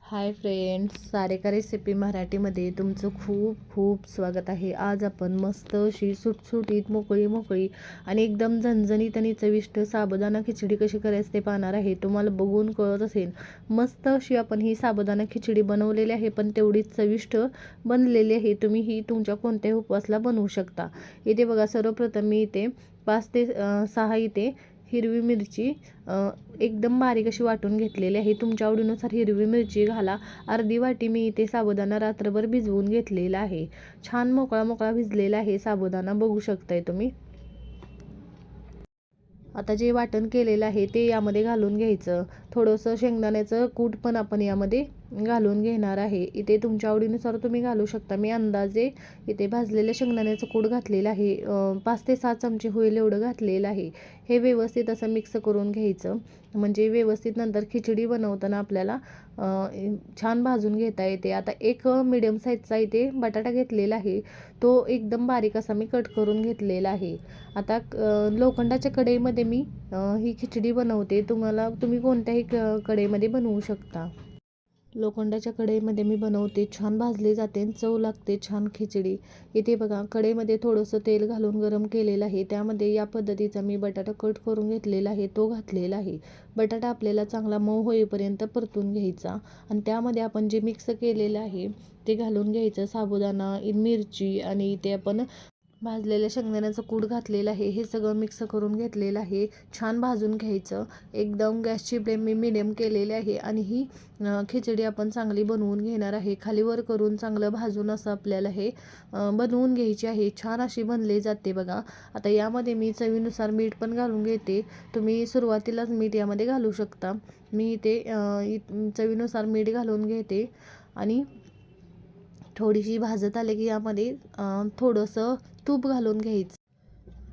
Hi friends, Sarika recipe मराठीमध्ये तुमचं खूप खूप स्वागत आहे। आज आपण मस्त अशी सुटसुटीत मोकळी आणि एकदम झणझणीत आणि चविष्ट साबुदाणा खिचडी कशी करायची ते पाहणार आहे। तुम्हाला बघून कळत असेल, मस्त अशी आपण ही साबुदाणा खिचडी बनवलेली आहे, पण तेवढीच चविष्ट बनलेली आहे। तुम्ही ही तुमच्या कोणत्याही उपवासाला बनवू शकता। इथे बघा, सर्वप्रथम मी इथे 5 ते 6 इथे हिरवी मिरची एकदम बारीक अशी वाटून घेतलेली आहे। तुमच्या आवडीनुसार हिरवी मिरची घाला। अर्धी वाटी मी इथे साबुदाणा रात्रभर भिजवून घेतलेला आहे। छान मोकळा भिजलेला आहे साबुदाणा, बघू शकताय तुम्ही। आता जे वाटण केलेलं आहे ते यामध्ये घालून घ्यायचं। थोडंसं शेंगदाण्याचं कूट पण आपण यामध्ये घालून घेणार आहे। इथे तुमच्या आवडीनुसार तुम्ही घालू शकता। मी अंदाजे इथे भाजलेल्या शेंगदाण्याचं कूट घातलेलं आहे, 5 ते 6 चमचे होईल एवढं घातलेलं आहे। हे व्यवस्थित असं मिक्स करून घ्यायचं, म्हणजे व्यवस्थित नंतर खिचडी बनवताना आपल्याला छान भाजून घेता येते। आता एक मीडियम साईजचा इथे बटाटा घेतलेला आहे, तो एकदम बारीक असा मी कट करून घेतलेला आहे। आता लोखंडाच्या कढईमध्ये मी ही खिचडी बनवते। तुम्ही कोणत्याही कढईमध्ये बनवू शकता। लोखंडाच्या कढईमध्ये मी बनवते, छान भाजली जाते, चव लागते छान खिचडी। इथे बघा, कढईमध्ये थोडंसं तेल घालून गरम केलेलं आहे, त्यामध्ये या पद्धतीचा मी बटाटा कट करून घेतलेला आहे, तो घातलेला आहे। बटाटा आपल्याला चांगला मऊ होईपर्यंत परतून घ्यायचा आणि त्यामध्ये आपण जे मिक्स केलेलं आहे ते घालून घ्यायचं। साबुदाणा, मिरची आणि इथे आपण भाजलेल्या शेंगदाण्याचं कूट घातलेलं आहे, हे सगळं मिक्स करून घेतलेलं आहे। छान भाजून घ्यायचं, एकदम गॅसची फ्लेम मी मिडियम केलेली आहे आणि ही खिचडी आपण चांगली बनवून घेणार आहे। खालीवर करून चांगलं भाजून असं आपल्याला हे बनवून घ्यायची आहे। छान अशी बनली जाते बघा। आता यामध्ये मी चवीनुसार मीठ पण घालून घेते, तुम्ही सुरुवातीलाच मीठ यामध्ये घालू शकता। मी इथे चवीनुसार मीठ घालून घेते आणि थोडीशी भाजत आले की यामध्ये थोडंसं तूप घालून घ्यायचं।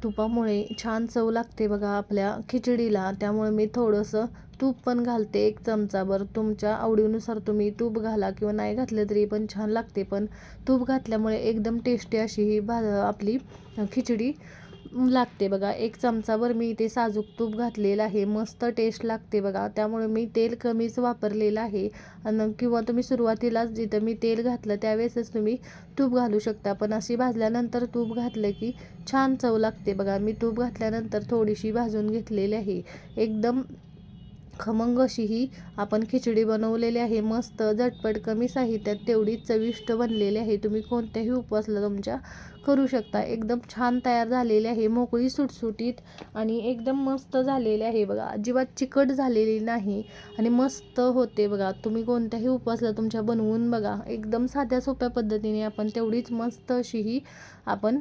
तुपामुळे छान चव लागते बघा आपल्या खिचडीला, त्यामुळे मी थोडंसं तूप पण घालते, 1 चमचाभर। तुमच्या आवडीनुसार तुम्ही तूप घाला किंवा नाही घातलं तरी पण छान लागते, पण तूप घातल्यामुळे एकदम टेस्टी अशी ही आपली खिचडी लागते बघा। 1 चमचाभर मी इथे साजूक तूप घातलेलं आहे, मस्त टेस्ट लागते बघा। त्यामुळे मी तेल कमीच वापरलेलं आहे किंवा तुम्ही सुरुवातीलाच जिथं मी तेल घातलं त्यावेळेसच तुम्ही तूप घालू शकता, पण अशी भाजल्यानंतर तूप घातलं की छान चव लागते बघा। मी तूप घातल्यानंतर थोडीशी भाजून घेतलेली आहे। एकदम खमंग अशी ही आपण खिचडी बनवलेली आहे, मस्त झटपट कमी साहित्यात तेवढीच चविष्ट बनलेली आहे। तुम्ही कोणत्याही उपवासाला तुमच्या करू शकता। एकदम छान तयार झालेली आहे, मोकळी सुटसुटीत आणि एकदम मस्त झालेली आहे बघा। अजिबात चिकट झालेली नाही आणि मस्त होते बघा। तुम्ही कोणत्याही उपवासाला तुमच्या बनवून बघा, एकदम साध्या सोप्या पद्धतीने आपण तेवढीच मस्त अशी ही आपण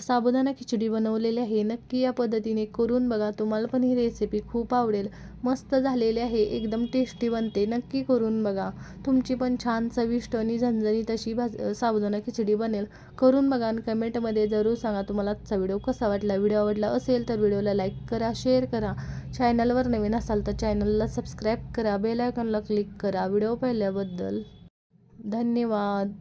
साबुदाणा खिचडी बनवलेली आहे। नक्की या पद्धतीने करून बघा, तुम्हाला पण ही रेसिपी खूप आवडेल। मस्त झालेली आहे, एकदम टेस्टी बनते, नक्की करून बघा। तुमची पण छान चविष्ट आणि झणझणीत अशी साबुदाणा खिचडी बनेल। करून बघा आणि कमेंटमध्ये जरूर सांगा तुम्हाला आजचा व्हिडिओ कसा वाटला। व्हिडिओ आवडला असेल तर व्हिडिओला लाईक करा, शेअर करा। चॅनलवर नवीन असाल तर चॅनलला सबस्क्राईब करा, बेल आयकॉनला क्लिक करा। व्हिडिओ पाहिल्याबद्दल धन्यवाद।